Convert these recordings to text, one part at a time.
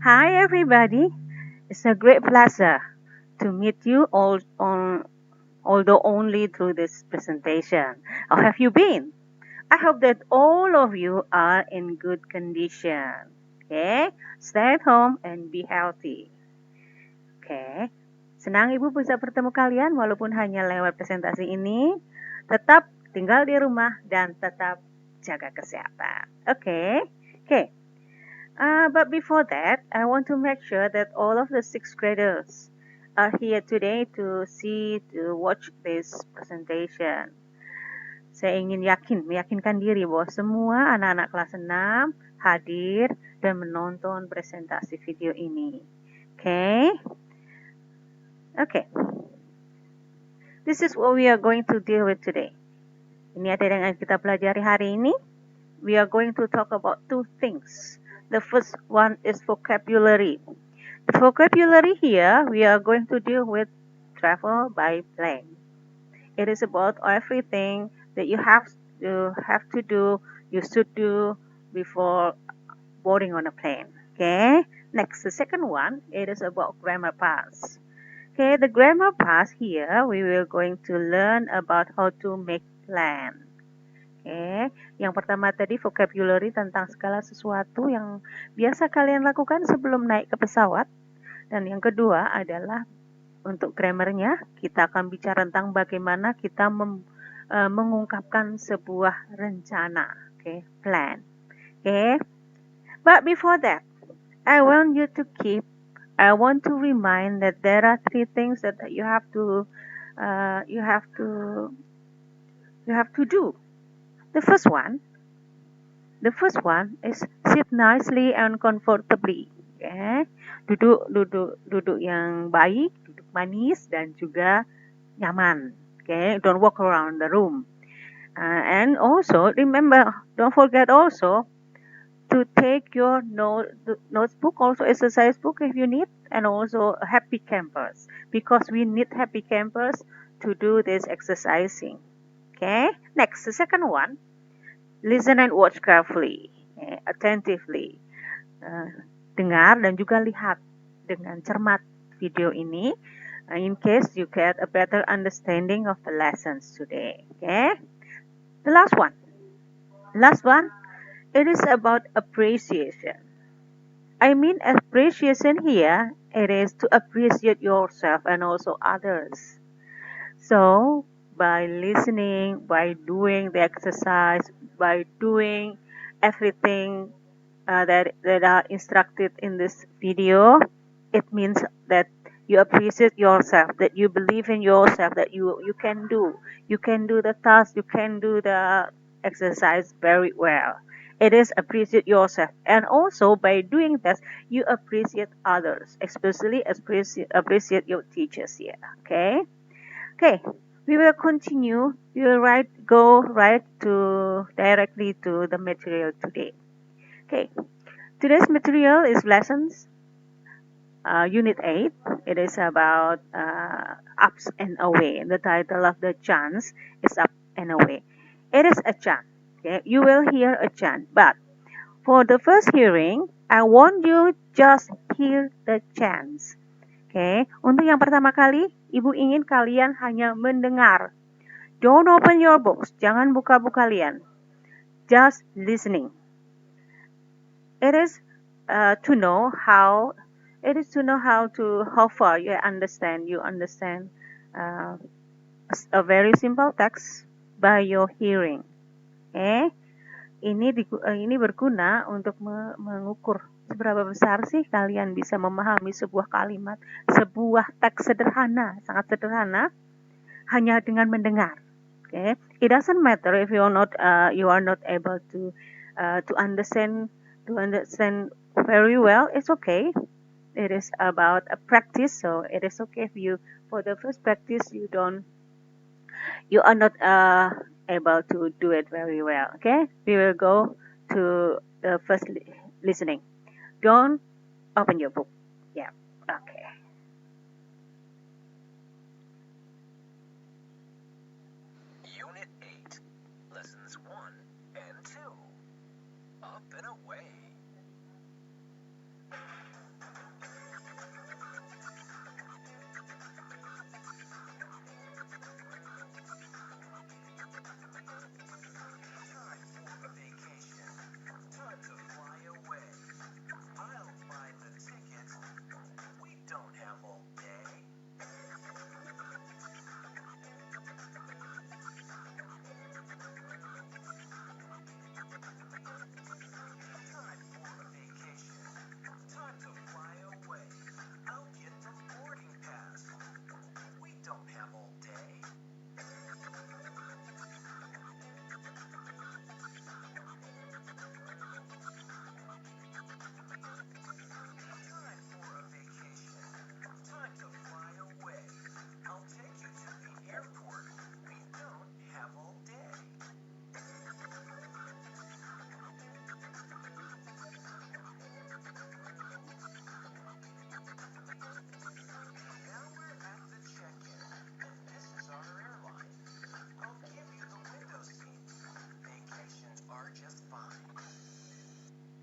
Hi, everybody. It's a great pleasure to meet you all although only through this presentation. How have you been? I hope that all of you are in good condition. Okay, stay at home and be healthy. Okay, senang Ibu bisa bertemu kalian walaupun hanya lewat presentasi ini. Tetap tinggal di rumah dan tetap jaga kesehatan. Okay, okay. But before that, I want to make sure that all of the sixth graders are here today to watch this presentation. Saya ingin meyakinkan diri bahwa semua anak-anak kelas 6 hadir dan menonton presentasi video ini. Okay? Okay. This is what we are going to deal with today. Ini ada yang kita pelajari hari ini. We are going to talk about two things. The first one is vocabulary. The vocabulary here, we are going to deal with travel by plane. It is about everything that you have to do, you should do before boarding on a plane. Okay. Next, the second one, it is about grammar parts. Okay, the grammar parts here, we will going to learn about how to make plan. Oke, yang pertama tadi vocabulary tentang segala sesuatu yang biasa kalian lakukan sebelum naik ke pesawat. Dan yang kedua adalah untuk grammarnya, kita akan bicara tentang bagaimana kita mengungkapkan sebuah rencana. Oke, plan. Oke, but before that, I want to remind that there are three things that you have to do. The first one is sit nicely and comfortably. Okay. Duduk yang baik, duduk manis dan juga nyaman. Okay. Don't walk around the room. And also don't forget also to take your notebook, also exercise book if you need, and also happy campers, because we need happy campers to do this exercising. Okay. Next, the second one. Listen and watch carefully, attentively. Dengar dan juga lihat dengan cermat video ini, in case you get a better understanding of the lessons today. Okay. The last one, it is about appreciation. I mean appreciation here, it is to appreciate yourself and also others. So, by listening, by doing the exercise, by doing everything that are instructed in this video, it means that you appreciate yourself, that you believe in yourself, that you can do the task, you can do the exercise very well. It is appreciate yourself, and also by doing this, you appreciate others, especially appreciate your teachers here. Okay. We will continue. We will go directly to the material today. Okay, today's material is lessons, Unit 8. It is about ups and away. The title of the chant is up and away. It is a chant. Okay, you will hear a chant, but for the first hearing, I want you just hear the chants. Okay, untuk yang pertama kali, Ibu ingin kalian hanya mendengar. Don't open your books. Jangan buka buku kalian. Just listening. It is to know how far you understand. You understand a very simple text by your hearing. Ini berguna untuk mengukur seberapa besar sih kalian bisa memahami sebuah kalimat, sebuah teks sederhana, sangat sederhana, hanya dengan mendengar. Okay, it doesn't matter if you are not able to understand very well. It's okay. It is about a practice, so it is okay if you, for the first practice, you are not able to do it very well. Okay, we will go to the first listening. Don't open your book. Yeah. Okay. Unit 8, Lessons 1 and 2. Up and away.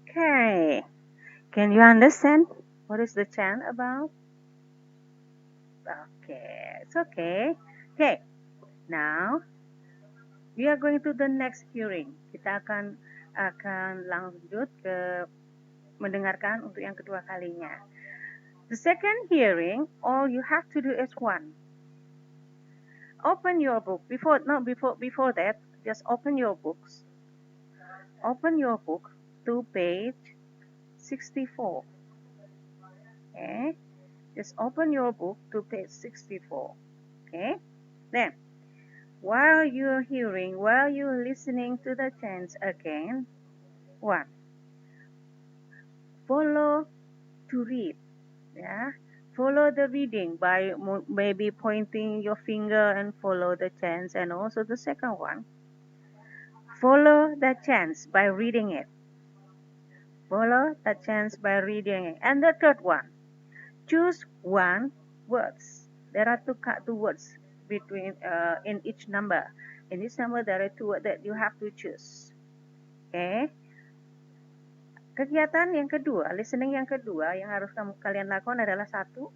Okay. Can you understand what is the chant about? Okay, it's okay. Okay, now we are going to the next hearing. Kita akan lanjut ke mendengarkan untuk yang kedua kalinya. The second hearing, all you have to do is one. Open your book. Before that, just open your books. Open your book to page 64. Okay, just open your book to page 64. Okay, then while you're listening to the chants again, one, follow to read. Yeah, follow the reading by maybe pointing your finger and follow the chants. And also the second one, follow the chants by reading it. Follow the chants by reading it. And the third one, choose one words. There are two words between in each number. In each number there are two words that you have to choose. Okay. Kegiatan yang kedua, listening yang kedua yang harus kalian lakukan adalah satu,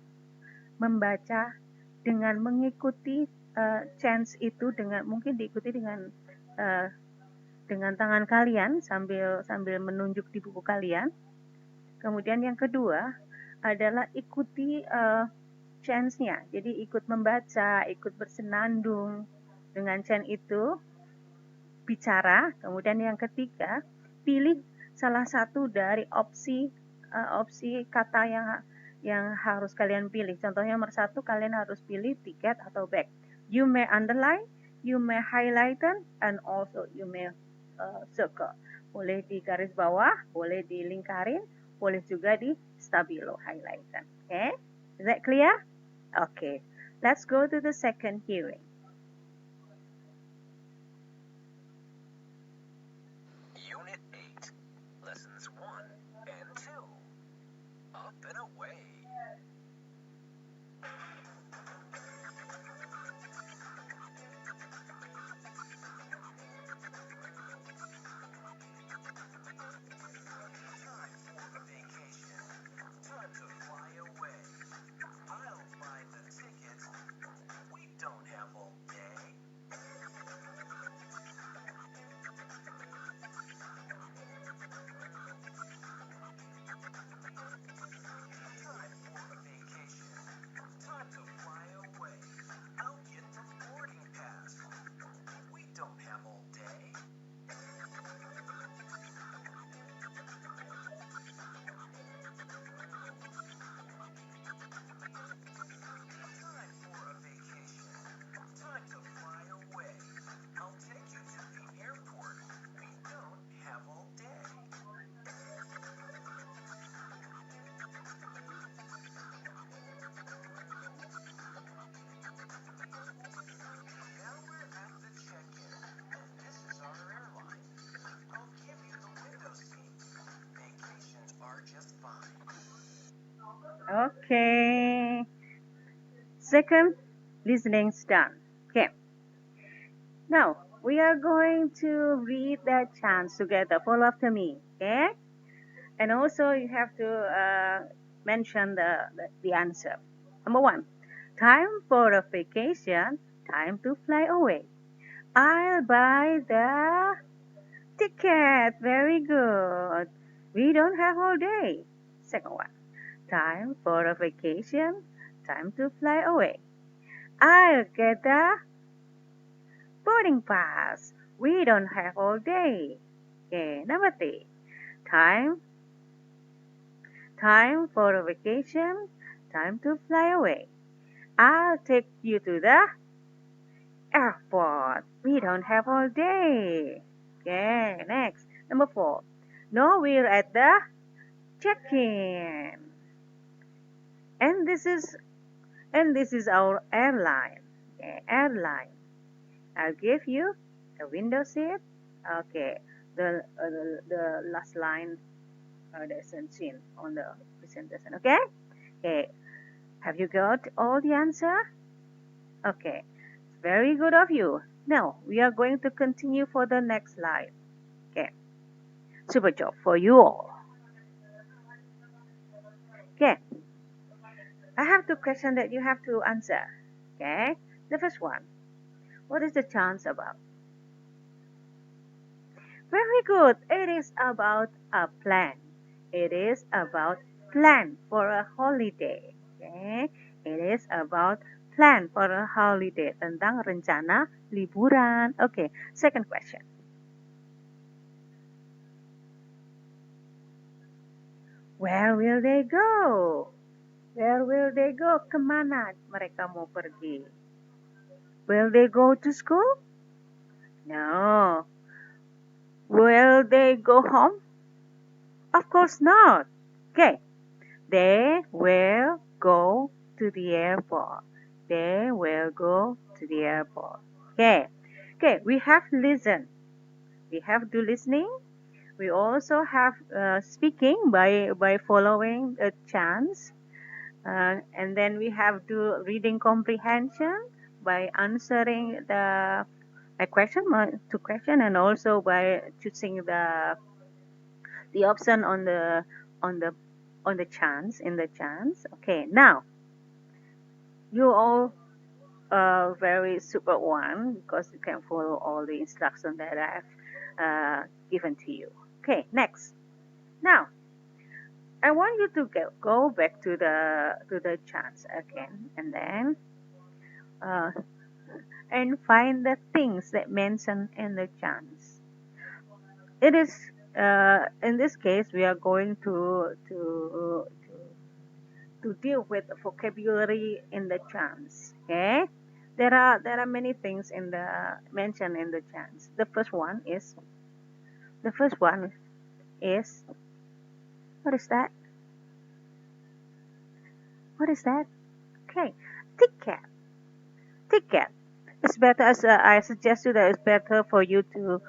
membaca dengan mengikuti chants itu mungkin diikuti dengan tangan kalian sambil menunjuk di buku kalian. Kemudian yang kedua adalah ikuti chants-nya. Jadi ikut membaca, ikut bersenandung dengan chant itu, bicara. Kemudian yang ketiga, pilih salah satu dari opsi kata yang harus kalian pilih. Contohnya nomor 1, kalian harus pilih tiket atau bag. You may underline, you may highlight, and also you may circle. Boleh di garis bawah, boleh dilingkarin, boleh juga di stabilo highlight. Okay, is that clear? Okay, let's go to the second hearing. Unit 8, Lessons 1 and 2. Up and away. Time for a vacation. Time to fly away. I'll buy the tickets. We don't have all day. Time for a vacation. Time to fly away. I'll get the boarding pass. We don't have all day. Time for a vacation. Time to fly away. I'll take you to the airport. We don't have all day. Now we're at the check-in, and this is our airline. I'll give you the window seat. Vacations are just fine. Okay. Second, listening's done. Okay. Now, we are going to read the chants together. Follow after me. Okay. And also, you have to mention the answer. Number 1, time for a vacation, time to fly away. I'll buy the ticket. Very good. We don't have all day. Second one, time for a vacation, time to fly away. I'll get the boarding pass. We don't have all day. Okay, number 3, time for a vacation, time to fly away. I'll take you to the airport. We don't have all day. Okay, next. Number 4. No, we're at the check-in. And this is our airline. Okay, airline. I'll give you a window seat. Okay, the last line isn't seen on the presentation. Okay. Okay. Have you got all the answer? Okay. Very good of you. Now we are going to continue for the next slide. Okay. Super job for you all. Okay, I have two questions that you have to answer. Okay, the first one, what is the chance about? Very good. It is about a plan. It is about plan for a holiday. Okay. It is about plan for a holiday. Tentang rencana liburan. Okay. Second question. Where will they go? Where will they go? Kemana mereka mau pergi? Will they go to school? No. Will they go home? Of course not. Okay. They will go to the airport. They will go to the airport. Okay. Okay, we have listen. We have do listening. We also have speaking by following a chants. And then we have do reading comprehension by answering the question, to question, and also by choosing the option on the on the chance in the chance. Okay, now you all very super one because you can follow all the instructions that I have given to you. Okay, next. Now I want you to go back to the chance again, and then uh, and find the things that mentioned in the chance. It is in this case we are going to deal with vocabulary in the chants. Okay, there are many things in the mentioned in the chants. The first one is what is that? What is that? Okay, ticket. Ticket. It's better as I suggest you that it's better for you to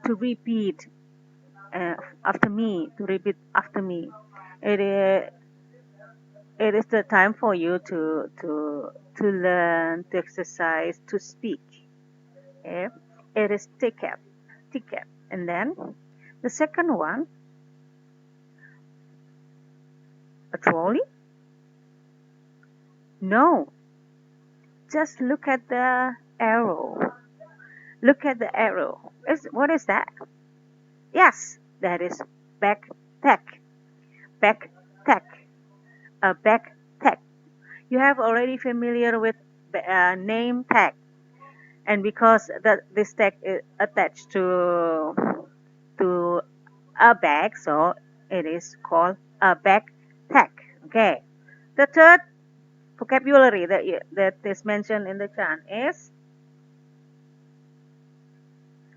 repeat after me. To repeat after me. It is it is the time for you to learn, to exercise, to speak. Okay? It is ticket, ticket. And then the second one, a trolley? No, just look at the arrow. Look at the arrow. What is that? Yes, that is backpack. Backpack. A backpack. You have already familiar with name tag, and because this tag is attached to a bag, so it is called a backpack. Okay. The third vocabulary that is mentioned in the chant is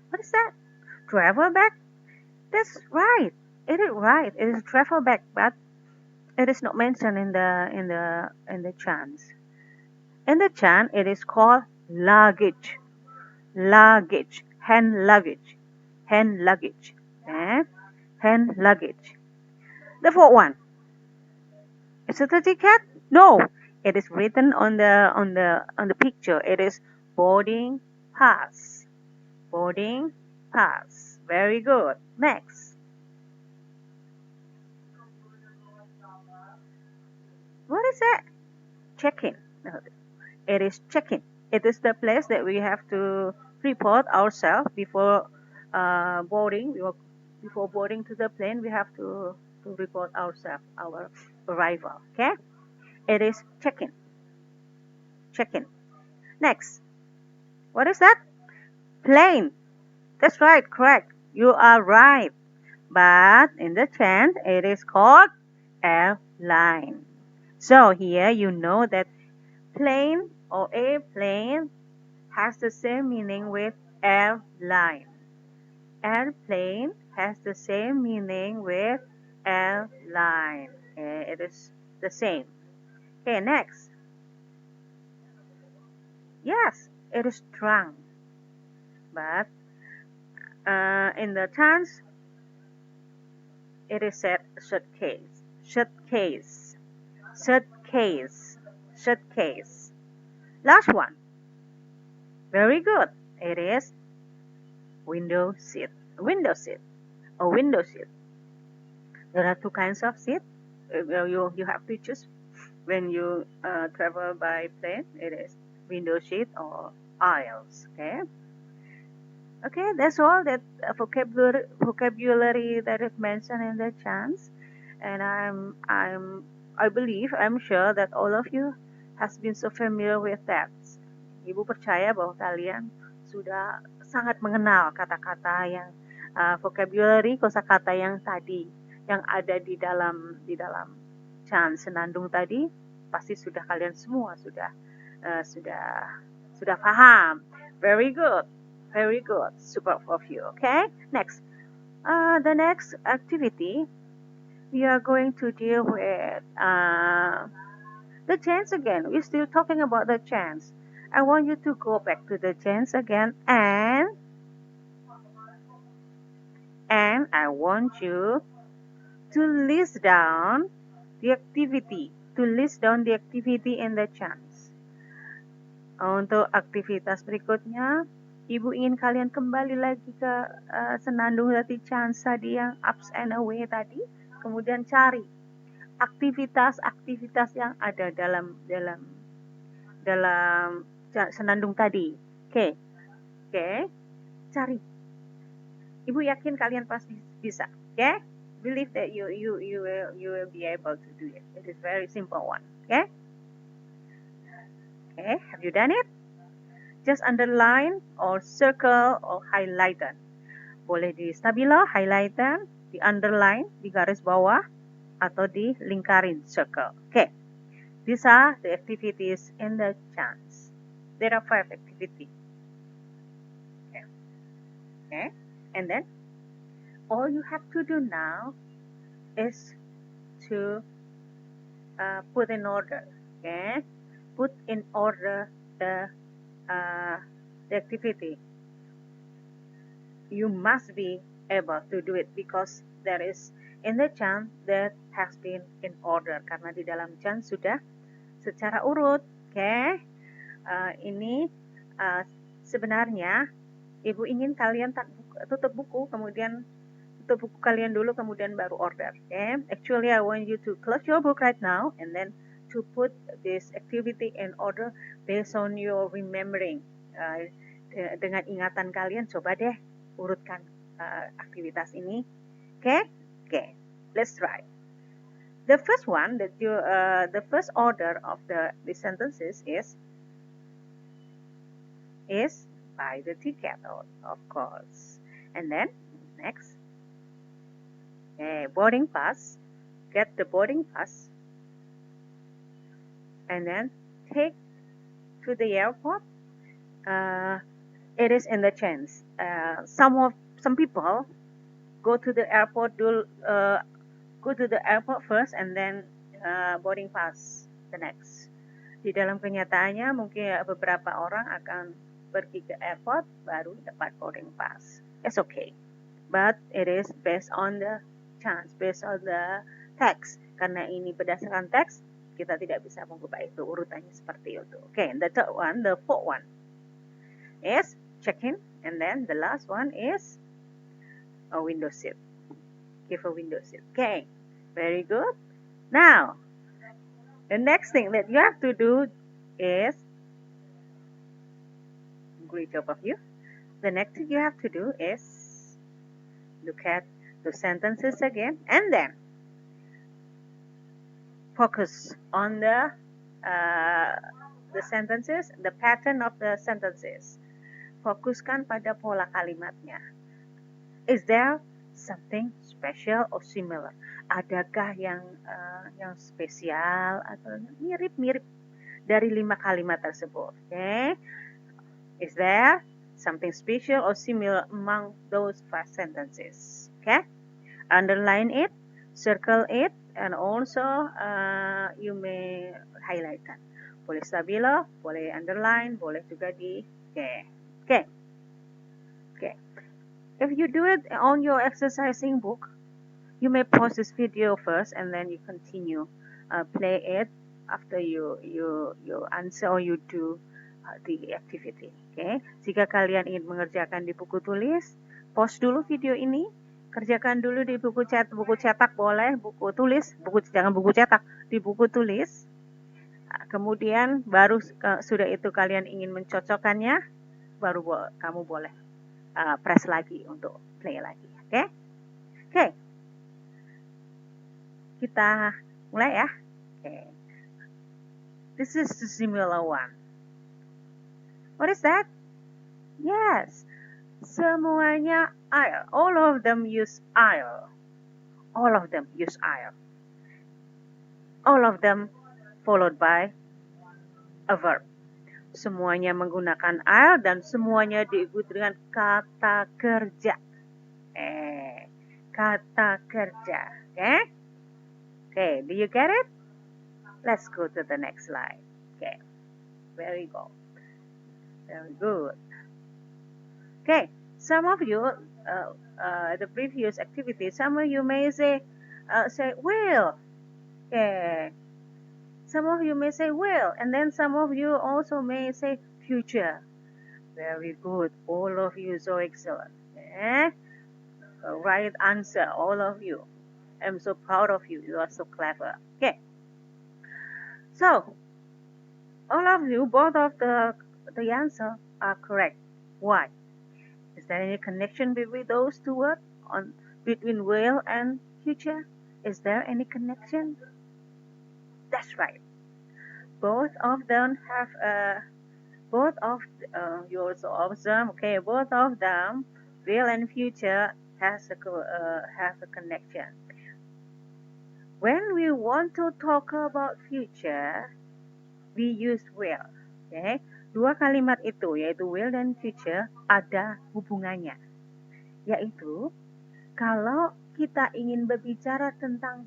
what is that? Travel bag? That's right. It is right. It is travel bag, but it is not mentioned in the chants. In the chant, it is called luggage, luggage, hand luggage, hand luggage, eh? Hand luggage. The fourth one, is it a ticket? No, it is written on the picture. It is boarding pass, boarding pass. Very good. Next, what is that? Check-in. No, it is check-in. It is the place that we have to report ourselves before boarding. Before boarding to the plane, we have to report ourselves, our arrival. Okay? It is check-in. Check-in. Next, what is that? Plane. That's right, correct. You are right. But in the chant, it is called airline. So here you know that plane or airplane has the same meaning with airline. Airplane has the same meaning with airline. Okay, it is the same. Okay, next. Yes, it is trunk. But in the chance, it is said suitcase. Suitcase. Suitcase. Suitcase. Last one. Very good. It is window seat. Window seat. A window seat. There are two kinds of seat. you have to choose when you travel by plane. It is window seat or aisles. Okay, that's all that vocabulary that is mentioned in the chants, and I'm sure that all of you has been so familiar with that. Ibu percaya bahwa kalian sudah sangat mengenal kata-kata yang vocabulary kosakata yang tadi yang ada di dalam chant senandung tadi, pasti sudah kalian semua sudah paham. Very good. Very good. Super of you. Okay. Next. The next activity, we are going to deal with the chants again. We're still talking about the chants. I want you to go back to the chants again, and I want you to list down the activity. To list down the activity in the chants. Untuk aktivitas berikutnya, Ibu ingin kalian kembali lagi ke senandung tadi chants tadi yang ups and away tadi, kemudian cari aktivitas-aktivitas yang ada dalam senandung tadi. Oke, cari. Ibu yakin kalian pasti bisa. Okay? Believe that you will be able to do it. It is very simple one. Okay? Okay, have you done it? Just underline or circle or highlighten. Boleh di stabilo, highlighten, di underline, di garis bawah, atau di lingkarin, circle. Okay. These are the activities in the chants. There are 5 activities. Okay. And then all you have to do now is to put in order. Okay. Put in order the activity. You must be able to do it because there is in the chant that has been in order, karena di dalam chant sudah secara urut. Okay. Ini sebenarnya Ibu ingin kalian tutup buku, kemudian tutup buku kalian dulu, kemudian baru order. Okay. Actually, I want you to close your book right now and then to put this activity in order based on your remembering. Dengan ingatan kalian, coba deh urutkan aktivitas ini. Okay? Let's try. The first one that the first order of the sentences is buy the ticket, of course. And then next, boarding pass. Get the boarding pass. And then take to the airport. It is in the chance. Some people go to the airport first and then boarding pass the next. Di dalam kenyataannya mungkin beberapa orang akan pergi ke airport baru dapat boarding pass. It's okay, but it is based on the chance, based on the text. Karena ini berdasarkan teks, kita tidak bisa mengubah itu urutannya seperti itu. Okay, the third one, the fourth one is check-in, and then the last one is a window seat. Give a window seat. Okay, very good. Now, the next thing that you have to do is, great job of you. The next thing you have to do is look at the sentences again, and then focus on the sentences, the pattern of the sentences. Fokuskan pada pola kalimatnya. Is there something special or similar? Adakah yang spesial atau mirip-mirip dari 5 kalimat tersebut? Okay? Is there something special or similar among those 5 sentences? Okay? Underline it, circle it, and also you may highlight that. Boleh stabilo, boleh underline, boleh juga di Okay. If you do it on your exercising book, you may pause this video first and then you continue play it after you answer or you do the activity. Okay. Jika kalian ingin mengerjakan di buku tulis, pause dulu video ini, Kerjakan dulu di buku cetak boleh, buku tulis, jangan buku cetak, di buku tulis. Kemudian baru sudah itu kalian ingin mencocokkannya, baru kamu boleh press lagi untuk play lagi. Oke? Oke. Kita mulai ya. Oke. This is the similar one. What is that? Yes. Semuanya I'll. All of them use I'll. All of them use I'll. All of them followed by a verb. Semuanya menggunakan I'll dan semuanya diikuti dengan kata kerja. Kata kerja. Okay? Okay, do you get it? Let's go to the next slide. Okay, very good. Very good. Okay, some of you, the previous activity, some of you may say will. Okay, some of you may say will, and then some of you also may say future. Very good, all of you so excellent. Okay? Right answer, all of you. I'm so proud of you. You are so clever. Okay. So, all of you, both of the answer are correct. Why? Is there any connection between those two words between will and future? Is there any connection? That's right. Both of them have you also observe. Okay, both of them, will and future, have a connection. When we want to talk about future, we use will. Okay, dua kalimat itu yaitu will dan future ada hubungannya. Yaitu kalau kita ingin berbicara tentang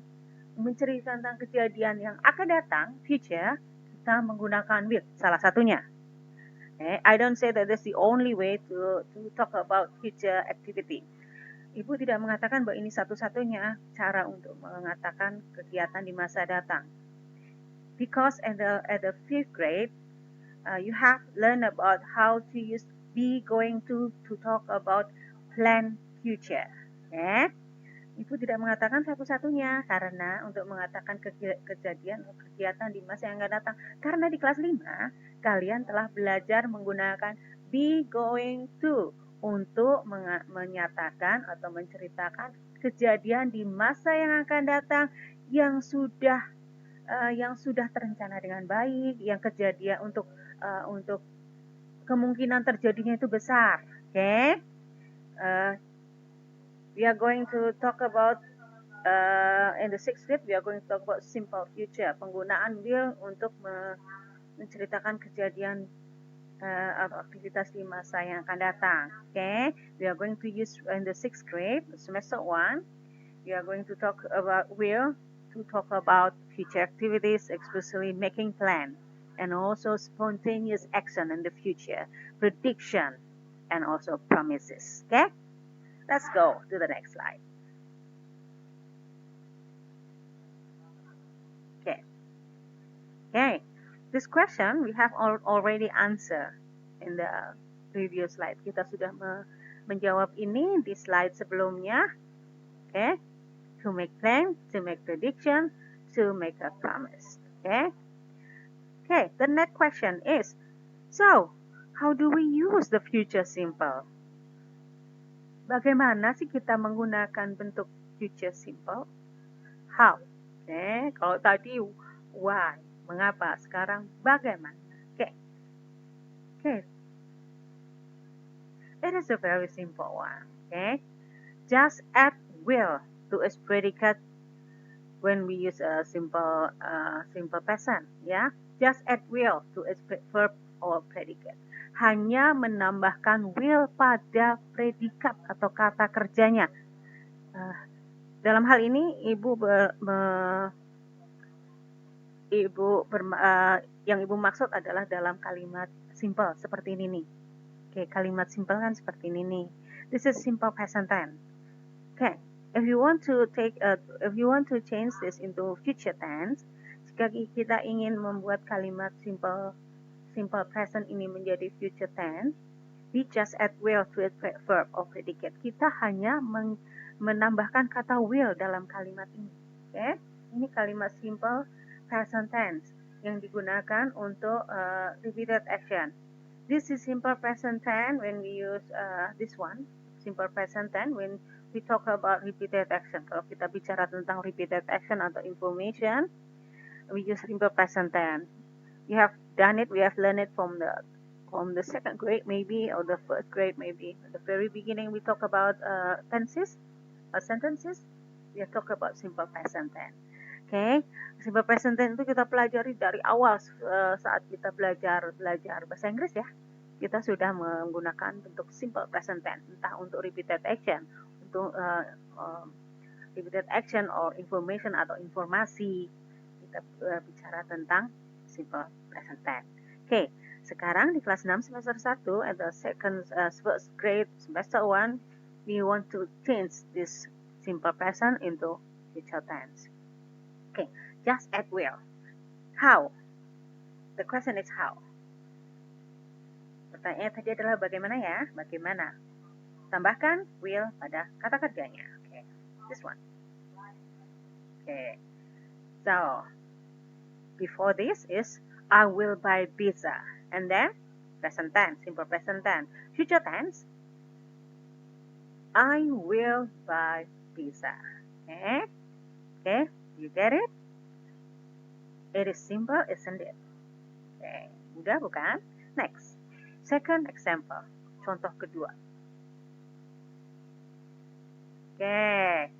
menceritakan tentang kejadian yang akan datang, future, kita menggunakan will, salah satunya. Okay, I don't say that that's the only way to talk about future activity. Ibu tidak mengatakan bahwa ini satu-satunya cara untuk mengatakan kegiatan di masa datang. Because at the 5th grade, you have learned about how to use be going to talk about plan future. Okay? Ibu tidak mengatakan satu-satunya karena untuk mengatakan kejadian atau kegiatan di masa yang akan datang. Karena di kelas 5, kalian telah belajar menggunakan be going to untuk menyatakan atau menceritakan kejadian di masa yang akan datang yang sudah terencana dengan baik, yang kejadian untuk kemungkinan terjadinya itu besar. Okay? We are going to talk about in the 6th grade, we are going to talk about simple future. Penggunaan will untuk menceritakan kejadian atau aktivitas di masa yang akan datang. Okay, we are going to use in the 6th grade, semester 1. We are going to talk about will to talk about future activities, especially making plan, and also spontaneous action in the future, prediction, and also promises. Okay. Let's go to the next slide. Okay. This question we have already answered in the previous slide. Kita sudah menjawab ini di slide sebelumnya. Okay. To make plan, to make prediction, to make a promise. Okay. Okay. The next question is, so how do we use the future simple? Bagaimana sih kita menggunakan bentuk future simple? How? Okay. Kalau tadi why, mengapa? Sekarang bagaimana? Okay. Okay. It is a very simple one. Okay. Just add will to its predicate when we use a simple present. Yeah. Just add will to its verb or predicate. Hanya menambahkan will pada predikat atau kata kerjanya. Dalam hal ini yang ibu maksud adalah dalam kalimat simple seperti ini nih. Oke, kalimat simple kan seperti ini nih. This is simple present tense. Okay, if you want to change this into future tense, jika kita ingin membuat kalimat simple present ini menjadi future tense, We just add will to a verb or predicate. Kita hanya menambahkan kata will dalam kalimat ini. Oke, ini kalimat simple present tense yang digunakan untuk repeated action. This is simple present tense when we use this one, simple present tense when we talk about repeated action. Kalau kita bicara tentang repeated action atau information, we use simple present tense. You have done it, we have learned it from the second grade maybe, or the first grade maybe. At the very beginning we talk about tenses or sentences. We talk about simple present tense. Okay, simple present tense itu kita pelajari dari awal saat kita belajar bahasa Inggris ya. Kita sudah menggunakan bentuk simple present tense, entah untuk repeated action, untuk repeated action or information atau informasi. Kita bicara tentang simple present tense. Okay, sekarang di kelas 6 semester 1 at the first grade semester 1, we want to change this simple present into future tense. Okay, just add will. How? The question is how. Pertanyaannya tadi adalah bagaimana ya? Bagaimana? Tambahkan will pada kata kerjanya. Okay, this one. Okay, so before this is I will buy pizza, and then present tense, simple present tense. Future tense, I will buy pizza. Okay, okay. You get it? It is simple, isn't it? Okay. Mudah bukan? Next. Second example. Contoh kedua. Okay.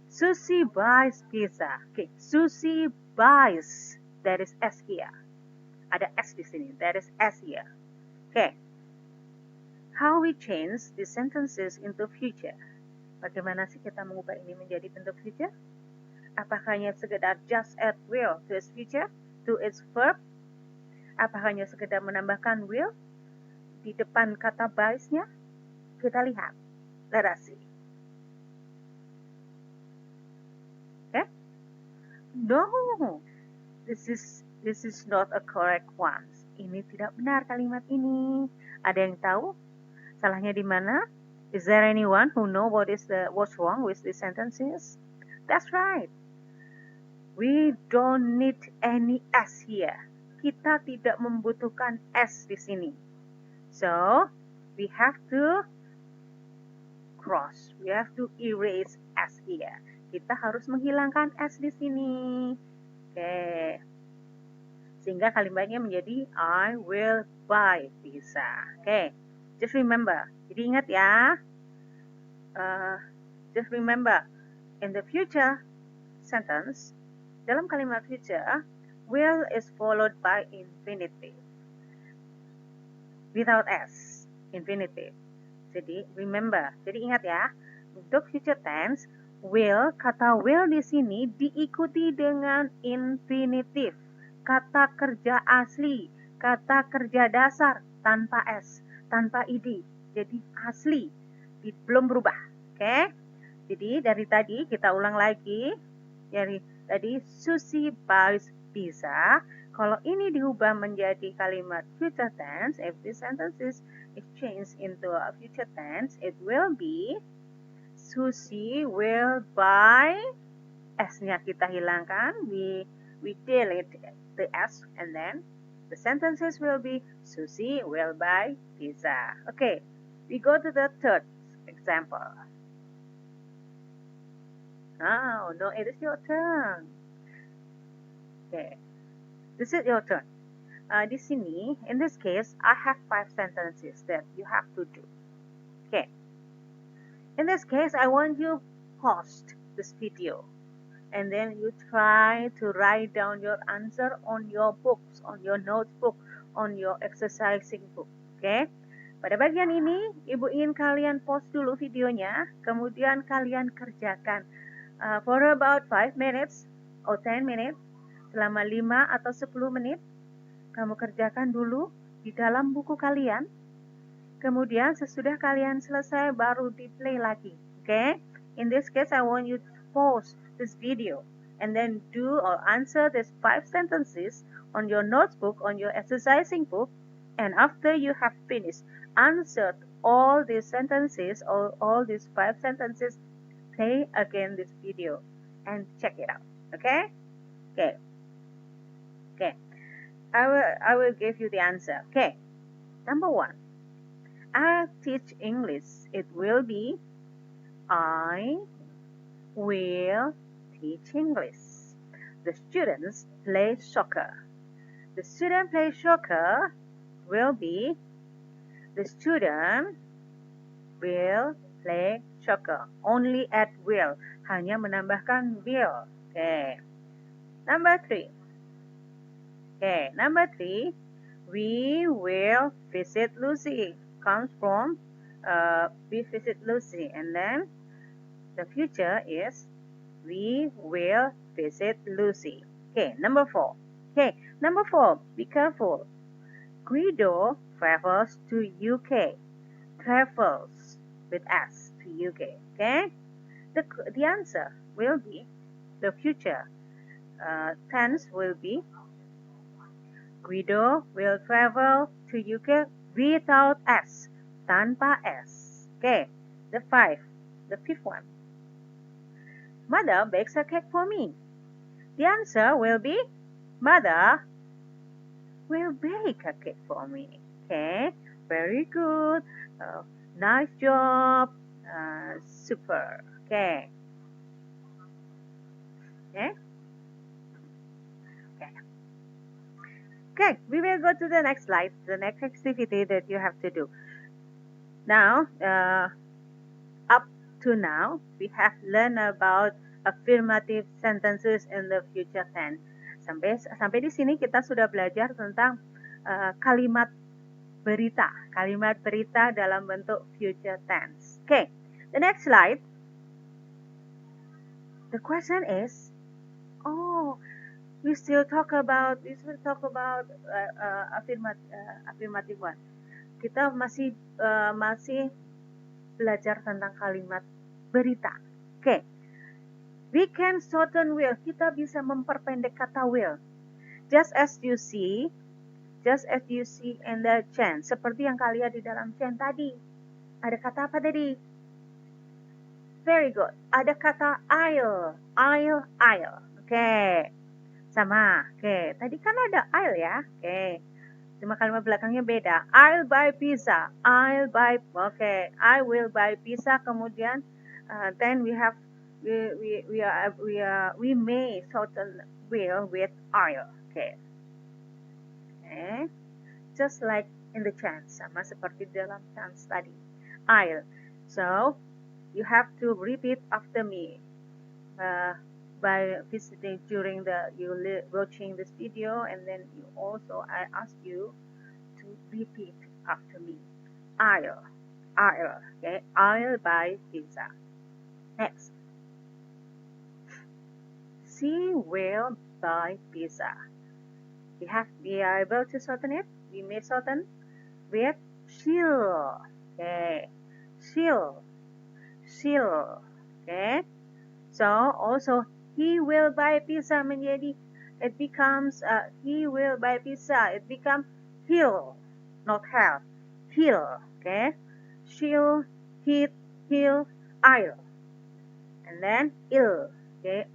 Susie buys pizza. Okay. Susie buys. There is S here. Ada S di sini. There is S here. Okay. How we change the sentences into future? Bagaimana sih kita mengubah ini menjadi bentuk future? Apakah hanya sekedar just add will to its future, to its verb? Apakah hanya sekedar menambahkan will di depan kata buys-nya? Kita lihat. Let us see. Okay? No, this is not a correct one. Ini tidak benar kalimat ini. Ada yang tahu salahnya di mana? Is there anyone who know what's wrong with these sentences? That's right. We don't need any S here. Kita tidak membutuhkan S di sini. So, we have to cross. We have to erase S here. Kita harus menghilangkan S di sini. Oke. Sehingga kalimatnya menjadi I will buy pizza. Oke. Just remember. Jadi ingat ya. Just remember. In the future sentence, dalam kalimat future, will is followed by infinitive. Without S. Infinitive. Jadi, remember. Jadi ingat ya. Untuk future tense, kata will di sini diikuti dengan infinitive. Kata kerja asli. Kata kerja dasar. Tanpa S. Tanpa id. Jadi asli. Belum berubah. Oke? Jadi, dari tadi kita ulang lagi. Tadi Susie buys pizza. Kalau ini diubah menjadi kalimat future tense, if this sentence is changed into a future tense, it will be Susie will buy. S-nya kita hilangkan. We delete the S, and then the sentences will be Susie will buy pizza. Okay, we go to the third example. Oh, no, it is your turn. Okay, this is your turn. Di sini, in this case, I have 5 sentences that you have to do. Okay. In this case, I want you pause this video. And then you try to write down your answer on your books, on your notebook, on your exercising book. Okay. Pada bagian ini, Ibu ingin kalian pause dulu videonya, kemudian kalian kerjakan for about 5 minutes or 10 minutes, selama 5 atau 10 menit, kamu kerjakan dulu di dalam buku kalian. Kemudian sesudah kalian selesai baru di-play lagi. Okay? In this case, I want you to pause this video and then do or answer these 5 sentences on your notebook, on your exercising book, And after you have finished, answered all these sentences, or all these 5 sentences, play again this video and check it out. Okay? Okay. Okay. I will give you the answer. Okay. Number 1. I teach English. It will be I will teach English. The students play soccer. The student play soccer will be the student will play soccer. Only at will. Hanya menambahkan will. Okay. Number 3. Okay. Number 3. We will visit Lucy. Comes from we visit Lucy. And then the future is we will visit Lucy. Okay. Number 4. Okay. Number 4. Be careful. Guido travels to UK. Travels with S to UK. Okay. The answer will be the future tense will be Guido will travel to UK without S, tanpa S. Okay, the fifth one. Mother bakes a cake for me. The answer will be Mother will bake a cake for me. Okay, very good. Nice job. Super. Okay. Okay. Okay. Okay, we will go to the next slide, the next activity that you have to do. Now, up to now, we have learned about affirmative sentences in the future tense. Sampai di sini kita sudah belajar tentang kalimat berita dalam bentuk future tense. Okay, the next slide. The question is, we still talk about affirmative one. Kita masih belajar tentang kalimat berita. Okay. We can shorten will. Kita bisa memperpendek kata will. Just as you see in the chain. Seperti yang kalian lihat di dalam chain tadi. Ada kata apa tadi? Very good. Ada kata I'll. Okay. Sama. Okay. Tadi kan ada I'll ya. Okay. Cuma kalimat belakangnya beda. I'll buy pizza. Okay. I will buy pizza. Kemudian, then we may shorten will with I'll. Okay. Okay. Just like in the chance. Sama seperti dalam chance tadi. I'll. So, you have to repeat after me. By visiting during watching this video, and then I ask you to repeat after me. I'll. Okay, I'll buy pizza. Next. She will buy pizza. We are able to shorten it. We may shorten with she'll. Okay, she'll. Okay. So also he will buy pizza menjadi it becomes he will buy pizza. It becomes he'll, not have. He'll. Okay. She'll, he'll, I'll, and then ill. Okay.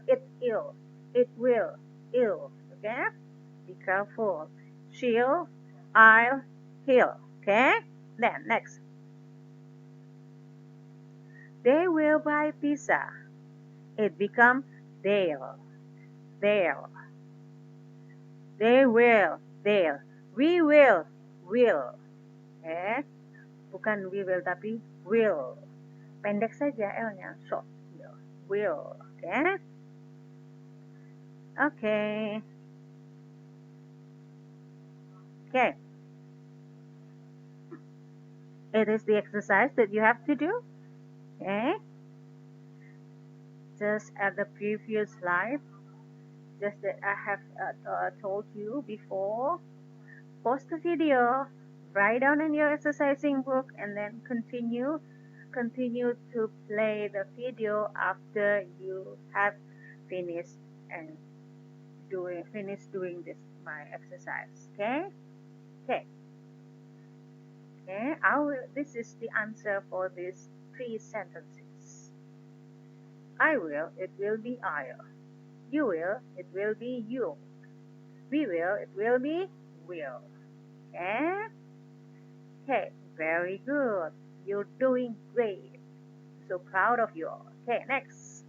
It will, ill. Okay. Be careful. She'll, I'll, he'll. Okay. Then next. They will buy pizza. It becomes they'll. They will. We will. Okay. Bukan we will tapi will. Pendek saja L-nya. Short. Will. Okay. Okay. It is the exercise that you have to do. Okay. Just at the previous slide, just that I have told you before, pause the video, write down in your exercising book, and then continue to play the video after you have finished doing this my exercise. Okay. Okay. Okay. This is the answer for these three sentences. I will, it will be I'll. You will, it will be you. We will, it will be will. Okay? Okay, very good. You're doing great. So proud of you all. Okay, next.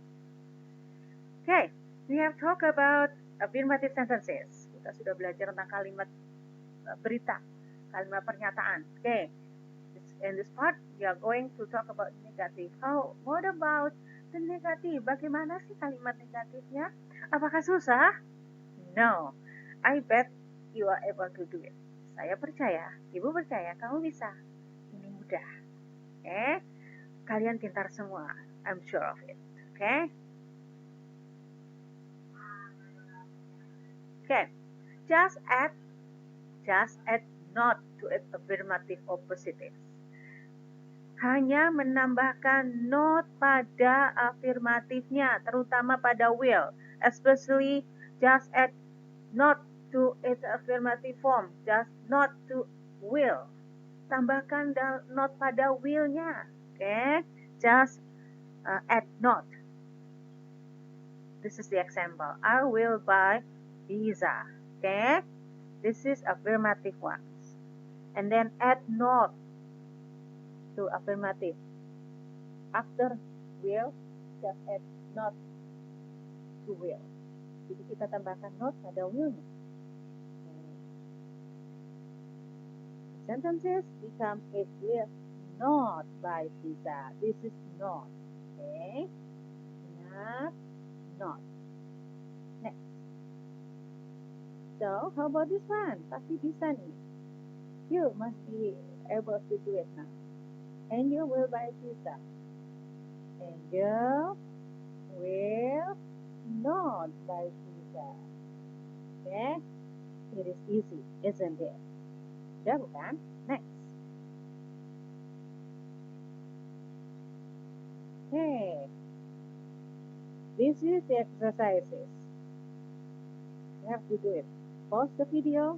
Okay, we have talked about affirmative sentences. Kita sudah belajar tentang kalimat berita, kalimat pernyataan. Okay, in this part we are going to talk about negative. What about the negative? Bagaimana sih kalimat negatifnya? Apakah susah? No, I bet you are able to do it. Saya percaya, ibu percaya kamu bisa. Ini mudah. Okay, kalian pintar semua. I'm sure of it. Okay. Okay, just add not to it affirmative or positive. Hanya menambahkan not pada afirmatifnya, terutama pada will. Especially just add not to its affirmative form. Just not to will. Tambahkan not pada will-nya. Okay, just add not. This is the example. I will buy pizza. Okay, this is affirmative ones. And then add not to affirmative. After will, just add not to will. Jadi kita tambahkan not pada will-nya. Sentences become it will not buy pizza. This is not. Okay. Not. Next. So, how about this one? Pasti bisa nih. You must be able to do it now. Angel will buy pizza. Angel will not buy pizza. Okay? It is easy, isn't it? Udah bukan? Next. Okay. This is the exercises. You have to do it. Pause the video,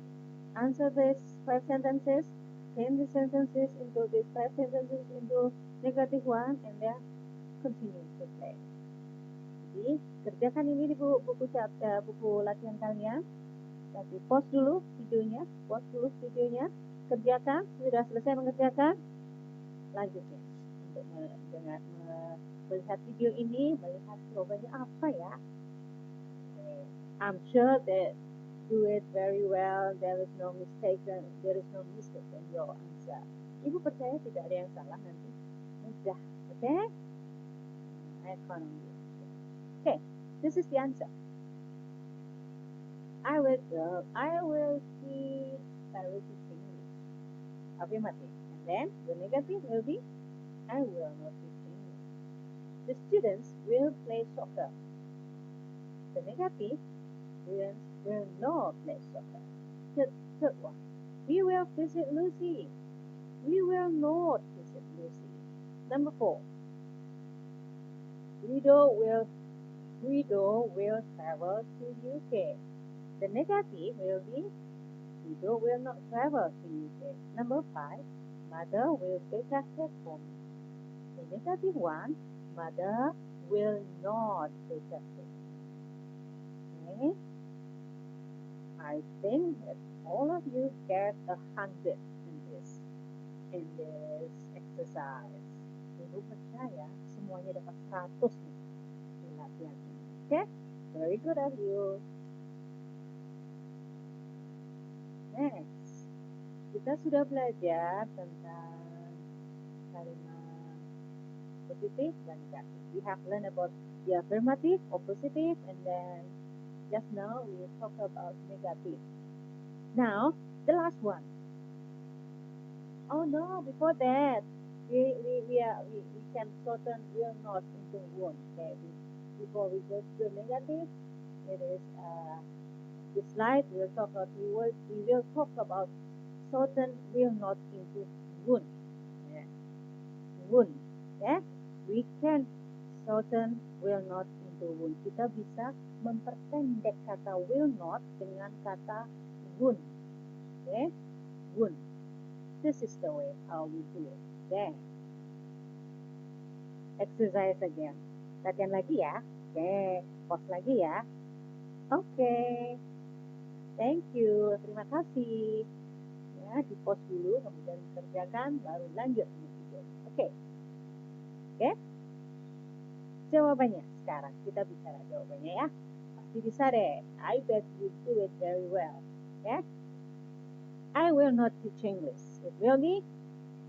answer these 5 sentences, change the sentences into these 5 sentences into negative one, and then continue to play. Jadi, kerjakan ini di buku latihan kalian. Tapi pause dulu videonya, kerjakan, sudah selesai mengerjakan, lanjutin untuk melihat video ini, melihat jawabannya apa ya. I'm sure that do it very well. There is no mistake in your answer. Ibu percaya tidak ada yang salah nanti. Mudah, okay? Economy. Okay, this is the answer. I will see English. Affirmative. And then the negative will be I will not teach English. The students will play soccer. The negative will not play soccer. Third one. We will visit Lucy. We will not visit Lucy. Number 4. Guido will travel to UK. The negative will be Guido will not travel to UK. Number 5. Mother will bake a cake for me. The negative one, Mother will not bake a cake. Okay? I think that all of you get 100 in this exercise. Ibu percaya semuanya dapat 100 nih di latihan ini. Okay? Very good of you. Next, kita sudah belajar tentang kalimat positif dan negatif. We have learned about the affirmative or positive, and then just now we will talk about negative. Now, the last one. Oh no, before that, we can shorten will not into won't. Okay, before we go to the negative, it is this slide we will talk about shorten will not into won't. Yeah. Won't. Yeah, we can shorten will not into won't. Kita bisa memperpendek kata will not dengan kata won't. Okay, wouldn't. This is the way how we do it. Okay. Exercise again. Latihan lagi ya. Oke. Pause lagi ya. Oke. Thank you. Terima kasih. Ya, di pause dulu, kemudian kerjakan, baru lanjut dengan video. Oke. Oke. Jawabannya. Sekarang kita bicara jawabannya ya. Pasti bisa deh. I bet you do it very well. Ya. I will not teach English. It will be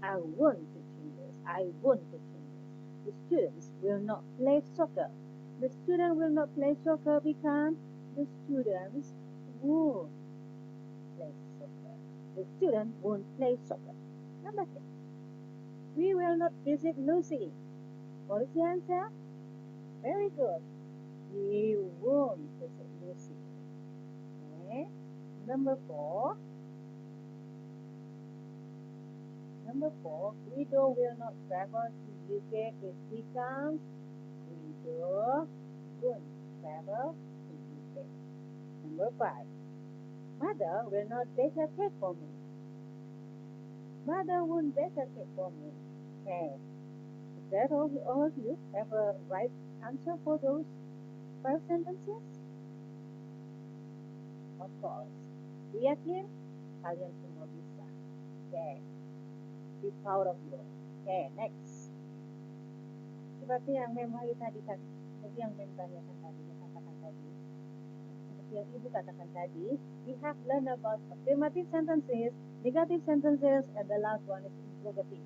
I won't teach English. I won't teach English. The students will not play soccer. The student will not play soccer because the students won't play soccer. The student won't play soccer. Number 3. We will not visit Lucy. What is the answer? Very good. We won't visit Lucy. Okay. Number 4. Number 4, Guido will not travel to UK if he comes. Guido won't travel to UK. Number 5, Mother will not bake a cake for me. Mother won't bake a cake for me. Okay. Is that all of you have a right answer for those 5 sentences? Of course. Yakin kalian semua bisa. Okay. Be proud of you. Okay, next. Seperti yang Mem Wahyu tadi kan, seperti yang Mem tanyakan tadi, katakan tadi, seperti yang Ibu katakan tadi, we have learned about affirmative sentences, negative sentences, and the last one is interrogative.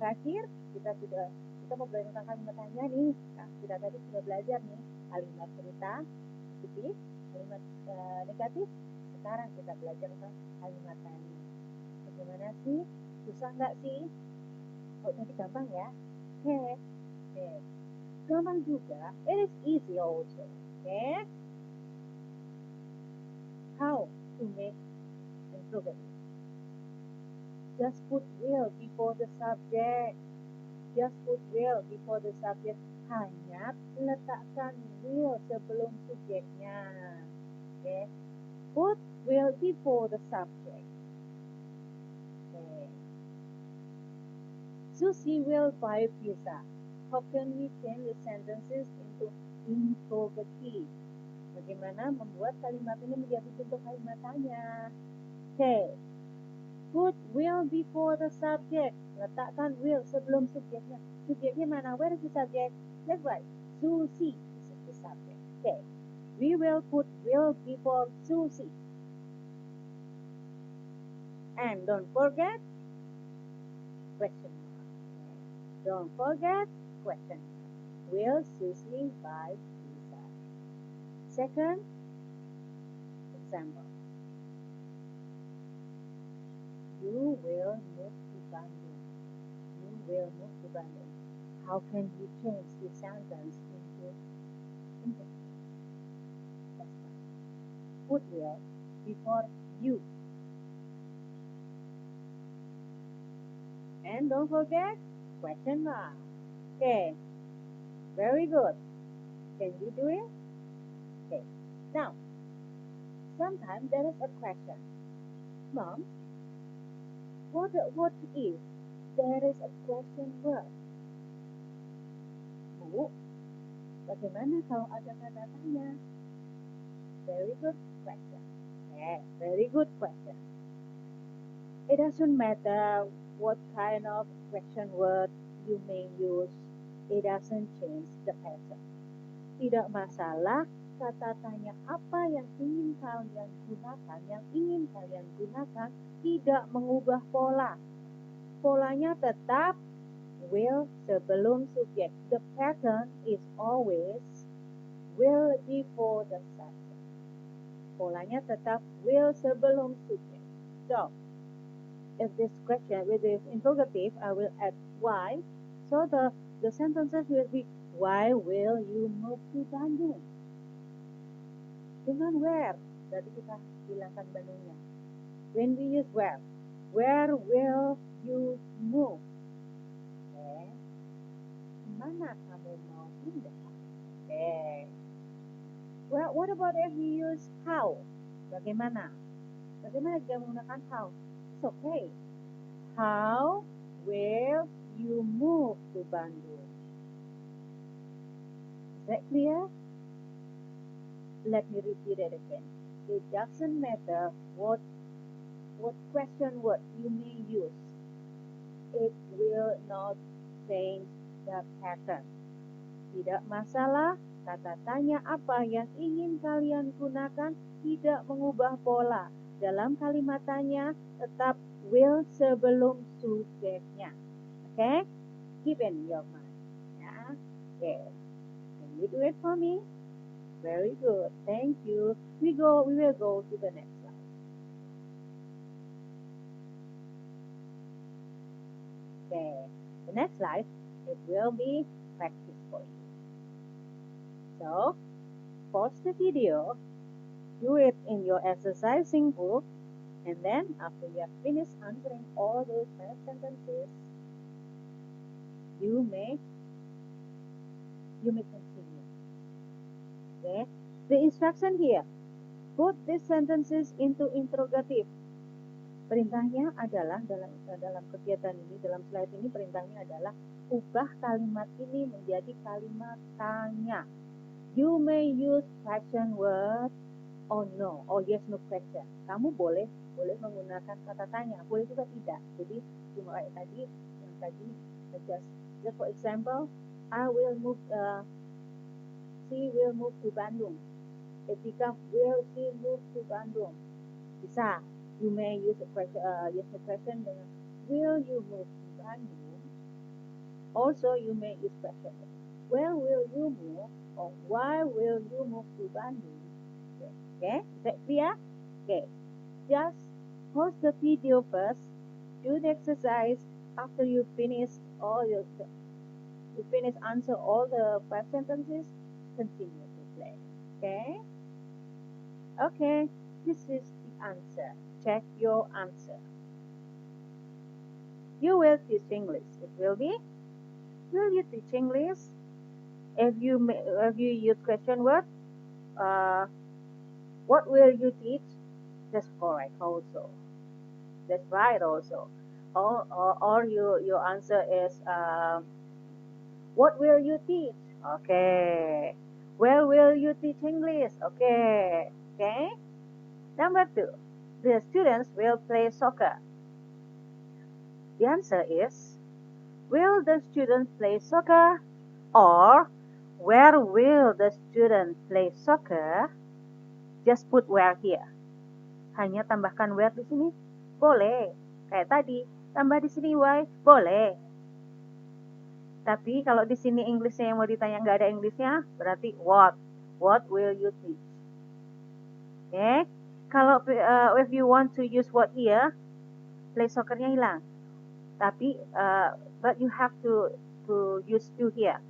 Terakhir, kita mau belajar tentang kalimat tanya nih. Nah, kita tadi sudah belajar nih kalimat cerita, positif, kalimat negatif. Sekarang kita belajar tentang kalimat tanya. Bagaimana sih? Susah nggak sih? Oh, tadi gampang ya? Oke. Gampang juga. It is easy also. Okay? How to make interrogative? Just put will before the subject. Just put will before the subject. Hanya letakkan will sebelum subjeknya. Okay? Put will before the subject. Okay. Susie will buy pizza. How can we change the sentences into interrogative? Bagaimana membuat kalimat ini menjadi bentuk kalimat tanya? Okay. Put will before the subject. Letakkan will sebelum subjeknya. Subjeknya mana? Where is the subject? That's right. Susie. This is the subject. Okay. We will put will before Susie. And don't forget question mark. Don't forget question mark. Will Susie buy pizza? Second example. You will move to Bandung. You will move to Bandung. How can you change the sentence into interrogative? That's right. Put will before you. And don't forget question mark. Okay. Very good. Can you do it? Okay. Now, sometimes there is a question. Mom, what if there is a question word? Bu, bagaimana kalau ada kata tanya? Very good question. Yeah, very good question. It doesn't matter what kind of question word you may use. It doesn't change the pattern. Tidak masalah kata tanya apa yang ingin kalian gunakan tidak mengubah pola. Polanya tetap will sebelum subjek. The pattern is always will before the subject. Polanya tetap will sebelum subjek. So, if this question with this interrogative, I will add why. So the sentences will be, why will you move to Bandung? Dengan where, berarti kita hilangkan Bandungnya. When we use where will you move? Okay. Kemana kamu mau pindah? Okay. Well, what about if we use how? Bagaimana? Bagaimana jika menggunakan how? That's okay. How will you move to Bandung? Is that clear? Let me repeat it again. It doesn't matter what question word you may use. It will not change the pattern. Tidak masalah, kata tanya apa yang ingin kalian gunakan tidak mengubah pola. Dalam kalimat tanya tetap will sebelum subjeknya. Okay? Keep in your mind. Yeah. Okay. Can you do it for me? Very good. Thank you. We will go to the next slide. Okay. The next slide, it will be practice for you. So, pause the video, do it in your exercising book, and then after you have finished answering all those 5 sentences, you may continue. Okay? The instruction here, put these sentences into interrogative. Perintahnya adalah dalam kegiatan ini, dalam slide ini perintahnya adalah ubah kalimat ini menjadi kalimat tanya. You may use question word or no, or yes no question. Kamu boleh menggunakan kata tanya, boleh juga tidak. Jadi cuma kayak tadi, yang tadi just for example, she will move to Bandung. It becomes will she move to Bandung. Bisa. You may use a question, yes no question dengan will you move to Bandung. Also you may use question. Where will you move? Or why will you move to Bandung? Okay, is that clear? Okay, just pause the video first, do the exercise. After you finish answer all the 5 sentences, continue to play. Okay? Okay, this is the answer. Check your answer. You will teach English. It will be, will you teach English? If you use question word, what will you teach? That's correct also. That's right also. Or your answer is, what will you teach? Okay. Where will you teach English? Okay. Okay. Number 2, the students will play soccer. The answer is, will the students play soccer? Or, where will the student play soccer? Just put where here. Hanya tambahkan where di sini, boleh. Kayak tadi, tambah di sini why, boleh. Tapi kalau di sini Englishnya yang mau ditanya nggak ada Englishnya, berarti what. What will you teach? Okay. Kalau if you want to use what here, play soccernya hilang. Tapi but you have to use to here.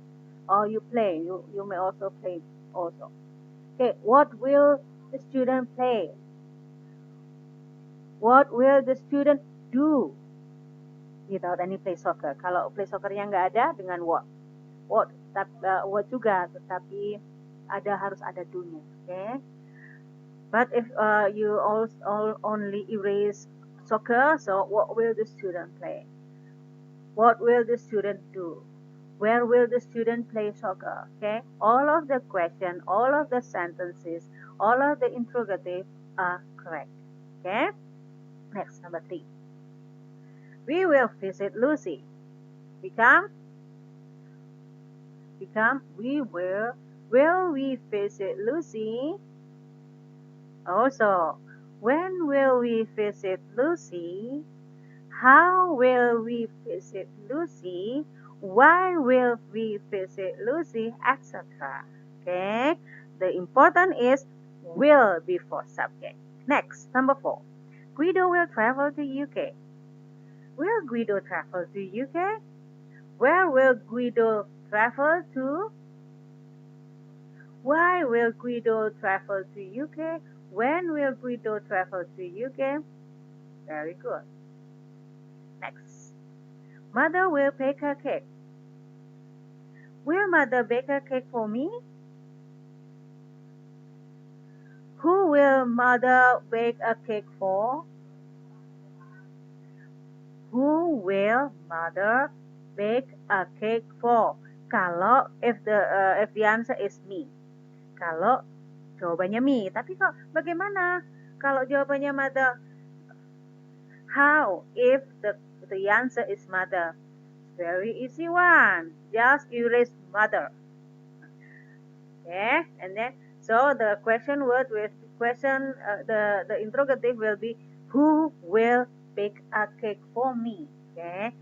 Or you play. You may also play also. Okay. What will the student play? What will the student do without any play soccer? Kalau play soccernya nggak ada, dengan what? What juga, tetapi harus ada do-nya. Okay? But if you only erase soccer, so what will the student play? What will the student do? Where will the student play soccer? Okay? All of the question, all of the sentences, all of the interrogative are correct. Okay? Next, number 3. We will visit Lucy. Become will we visit Lucy? Also, when will we visit Lucy? How will we visit Lucy? Why will we visit Lucy? Etc. Okay? The important is will before subject. Next, number 4. Guido will travel to UK. Will Guido travel to UK? Where will Guido travel to? Why will Guido travel to UK? When will Guido travel to UK? Very good. Next. Mother will bake a cake. Will Mother bake a cake for me? Who will Mother bake a cake for? Who will mother bake a cake for? Kalau if the answer is me. Kalau jawabannya me. Tapi kok bagaimana kalau jawabannya mother? How if the answer is mother? Very easy one. Just erase mother. Okay, and then so the question word with question the interrogative will be who will bake a cake for me. Okay.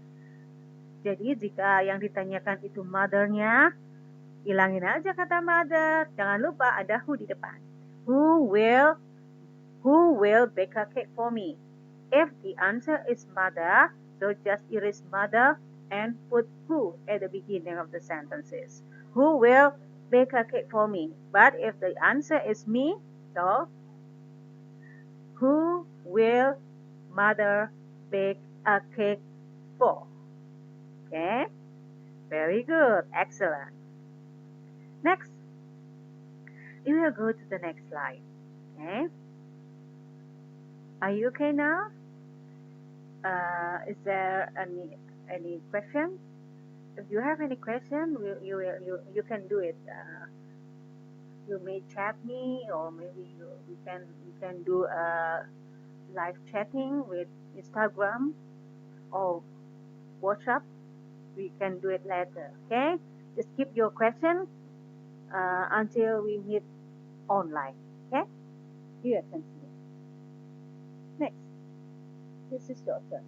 Jadi jika yang ditanyakan itu mothernya, hilangin aja kata mother. Jangan lupa ada who di depan. Who will bake a cake for me? If the answer is mother, so just erase mother and put who at the beginning of the sentences. Who will bake a cake for me? But if the answer is me, so who will mother bake a cake for? Okay, very good, excellent. Next, we will go to the next slide. Okay, are you okay now? Is there any question? If you have any question, you can do it. You may chat me, or maybe we can do a live chatting with Instagram or WhatsApp. We can do it later. Okay, just keep your question until we meet online. Okay, here continue. Next, this is your turn.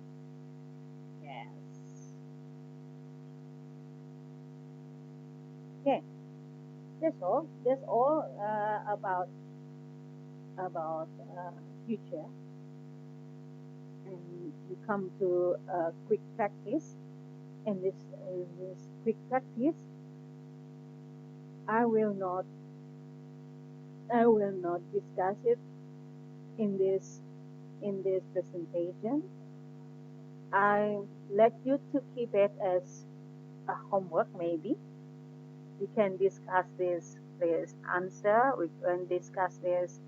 Yes. Okay. That's all. That's all about future. And we come to a quick practice. In this quick practice, I will not discuss it in this presentation. I let you to keep it as a homework. Maybe we can discuss this answer. We can discuss this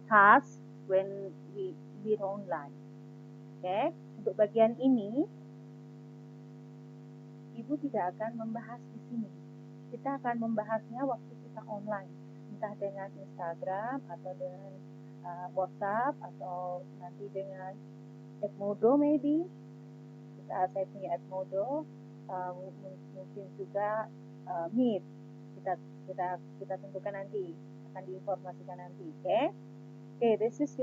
task when we meet online. Okay, untuk bagian ini Ibu tidak akan membahas di sini. Kita akan membahasnya waktu kita online, entah dengan Instagram atau dengan WhatsApp atau nanti dengan Edmodo maybe. Saya punya Edmodo, mungkin juga Meet. Kita tentukan nanti, akan diinformasikan nanti. Okay, this is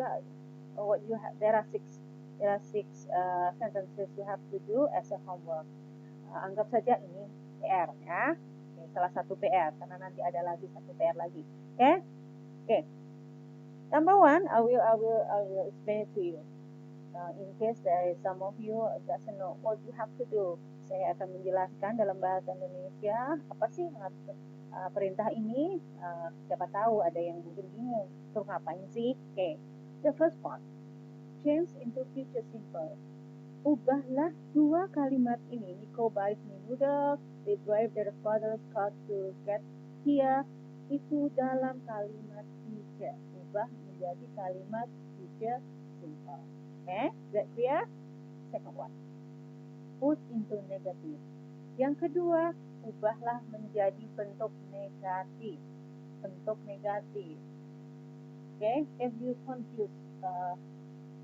what you have. There are six sentences you have to do as a homework. Anggap saja ini PR ya. Okay, salah satu PR karena nanti ada lagi satu PR lagi. Okay. Number one, I will explain it to you. In case there is some of you doesn't know what you have to do. Saya akan menjelaskan dalam bahasa Indonesia apa sih perintah ini. Siapa tahu ada yang mungkin bingung, terus ngapain sih? Okay. The first part, change into future simple. Ubahlah dua kalimat ini. Nico buys me noodles, they drive their father's car to get here. Itu dalam kalimat future. Ubah menjadi kalimat future simple. Okay, is that clear? Second one, put into negative. Yang kedua, ubahlah menjadi bentuk negatif. Bentuk negatif. Okay, if you confused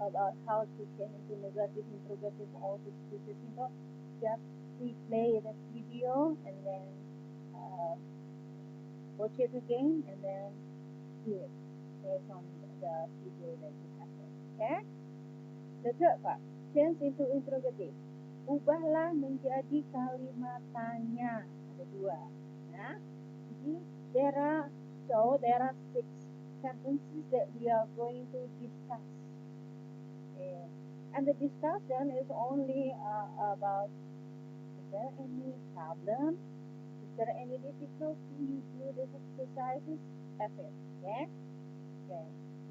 about how to change into negative, interrogative, or to future simple, just replay the video and then watch it again and then do it based on the video that you have. Okay? The third part, change into interrogative. Ubahlah menjadi kalimat tanya. Ada dua. Nah, jadi there are 6 sentences that we are going to discuss. And the discussion is only about, is there any problem? Is there any difficulty you do these exercises? That's it. Okay?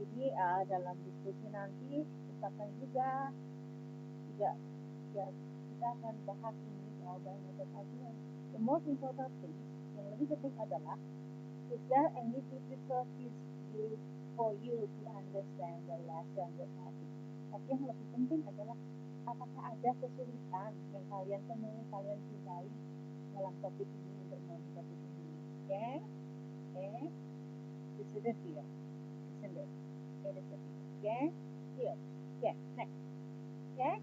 Jadi dalam diskusi nanti usahakan juga kita akan bahas ini jawabannya. Tetapi the most important thing, yang lebih penting adalah, is there any difficulties for you to understand the lesson you're having? Tapi yang lebih penting adalah apakah ada kesulitan yang kalian temui, kalian jumpai dalam topik ini, untuk memahami topik ini? Okay? Okay? This is the deal, isn't it? It is the deal. Okay? Deal. Okay. Next. Okay?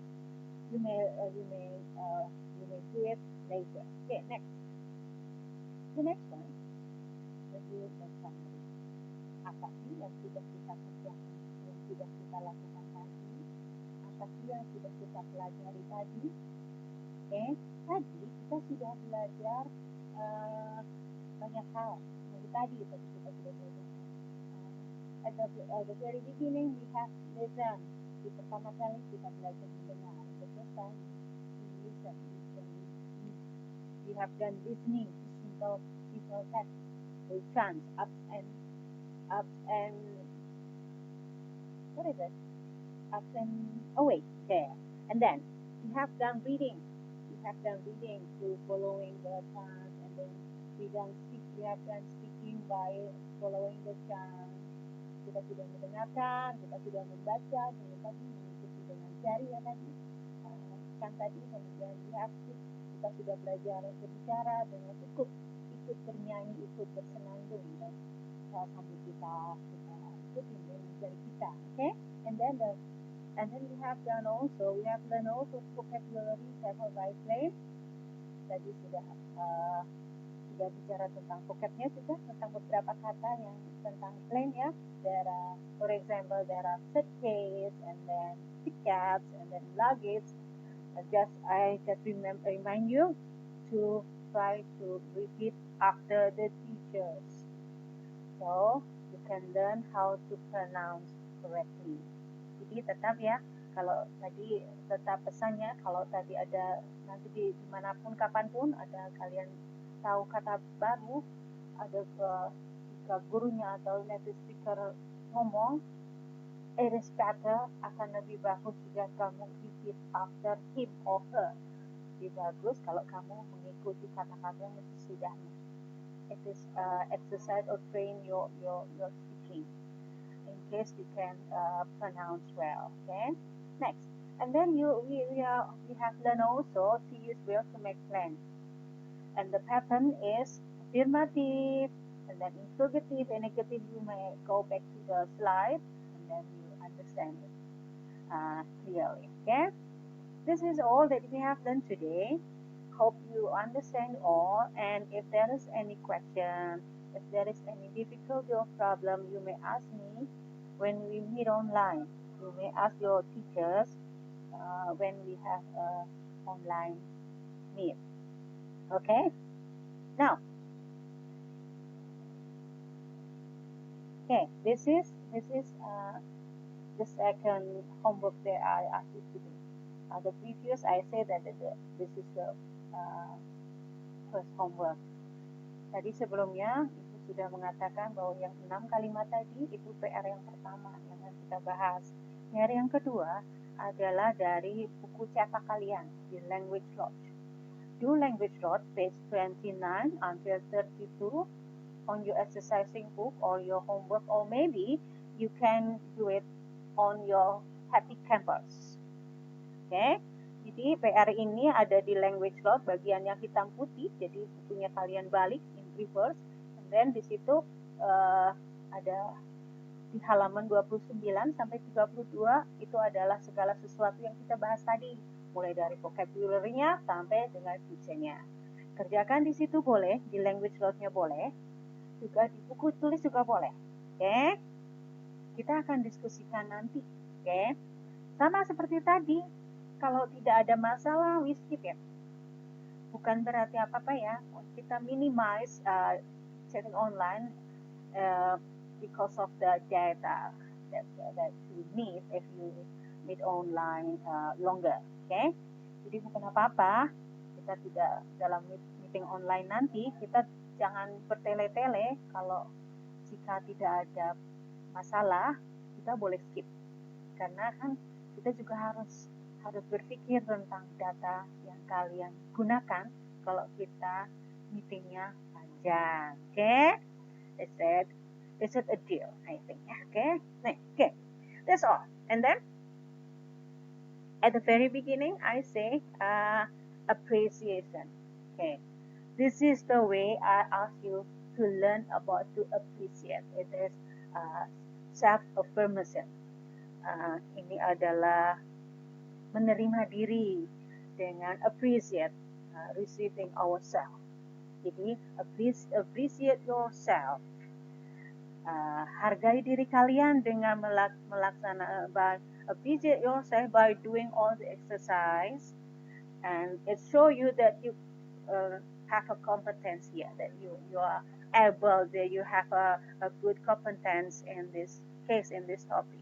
You may do it later. Okay. Next. The next one. Review the summary. Apa sih yang sudah kita kerjakan, yang sudah kita lakukan tadi? Apa sih yang sudah kita pelajari tadi? Oke, tadi kita sudah belajar banyak hal. Tadi kita sudah belajar. At the very beginning, we have listened. Di pertama kali kita belajar mendengar. The first time we listen. We have done listening to simple text. We chant up and what is it? Up and away there. And then we have done reading. We have done reading through following the chant, and then we have done speaking by following the chant. Kita sudah mendengarkan, kita sudah membaca, dengan tadi mengikuti dengan jari ya tadi, kan tadi, kemudian kita sudah belajar berbicara dengan ikut bernyanyi, ikut bersenandung, dan sambil kita ikutin dengan jari kita, okay? And then we have learned also vocabulary several by plane. Tadi sudah bicara tentang vocabnya, sudah tentang beberapa kata yang tentang plane ya. For example, there are suitcase, and then tickets, and then luggage. I just remind you to try to repeat after the teachers, so you can learn how to pronounce correctly. Jadi tetap ya, kalau tadi tetap pesannya, kalau tadi ada nanti di dimanapun kapanpun ada kalian tahu kata baru, ada jika gurunya atau native speaker ngomong, it is better, akan lebih bagus jika kamu repeat after him or her. Lebih bagus kalau kamu mengikuti kata-kata yang sesudahnya. It is exercise or train your speaking in case you can pronounce well. Okay. Next, and then we have learned also to use will to make plans. And the pattern is affirmative, and then interrogative and negative. You may go back to the slide, and then you understand it clearly. Okay, this is all that we have done today. Hope you understand all, and if there is any question, if there is any difficulty or problem, you may ask me when we meet online. You may ask your teachers when we have an online meet. Okay, now, okay, this is the second homework that I asked you to do. The previous I said that this is the first homework. Tadi sebelumnya Ibu sudah mengatakan bahwa yang 6 kalimat tadi itu PR yang pertama yang kita bahas. PR yang kedua adalah dari buku cetak kalian di Language Lodge. Do Language Lodge page 29 until 32 on your exercising book or your homework, or maybe you can do it on your Happy Campus. Okay, jadi PR ini ada di Language Lodge bagian yang hitam putih, jadi bukunya kalian balik in reverse, and then di situ ada di halaman 29 sampai 32 itu adalah segala sesuatu yang kita bahas tadi, mulai dari vocabulary-nya sampai dengan future-nya. Kerjakan di situ boleh, di Language Lodge-nya boleh, juga di buku tulis juga boleh. Oke, kita akan diskusikan nanti. Oke, sama seperti tadi, kalau tidak ada masalah, we skip it. Bukan berarti apa-apa ya, kita minimize chatting online because of the data that you need if you meet online longer. Okay? Jadi bukan apa-apa, kita tidak dalam meeting online nanti, kita jangan bertele-tele. Kalau jika tidak ada masalah, kita boleh skip. Karena kan kita juga harus berpikir tentang data yang kalian gunakan kalau kita meetingnya panjang. Okay? Is it a deal? I think. Okay. Okay. That's all. And then At the very beginning, I say appreciation. Okay, this is the way I ask you to learn about to appreciate. It is uh, self-affirmation. Ini adalah menerima diri dengan appreciate, receiving ourselves. Jadi appreciate yourself. Hargai diri kalian dengan melaksanakan appreciate yourself by doing all the exercise, and it show you that you have a competence here, that you are able, that you have a good competence in this case, in this topic.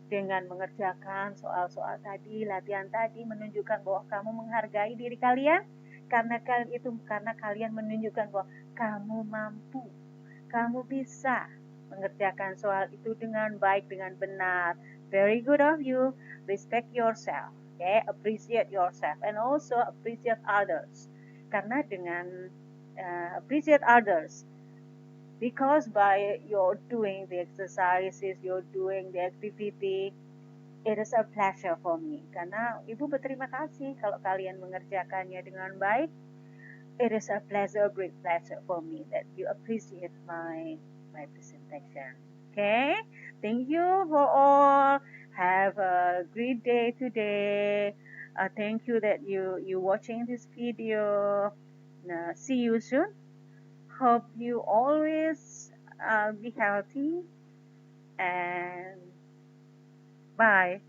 Dengan mengerjakan soal-soal tadi, latihan tadi, menunjukkan bahwa kamu menghargai diri kalian, karena kalian menunjukkan bahwa kamu mampu, kamu bisa mengerjakan soal itu dengan baik, dengan benar. Very good of you. Respect yourself. Okay, appreciate yourself and also appreciate others. Karena dengan appreciate others, because by you're doing the exercises, you're doing the activity, it is a pleasure for me. Karena Ibu berterima kasih kalau kalian mengerjakannya dengan baik. It is a pleasure, great pleasure for me that you appreciate my presentation. Okay, thank you for all. Have a great day today. Thank you that you watching this video. See you soon. Hope you always be healthy, and bye.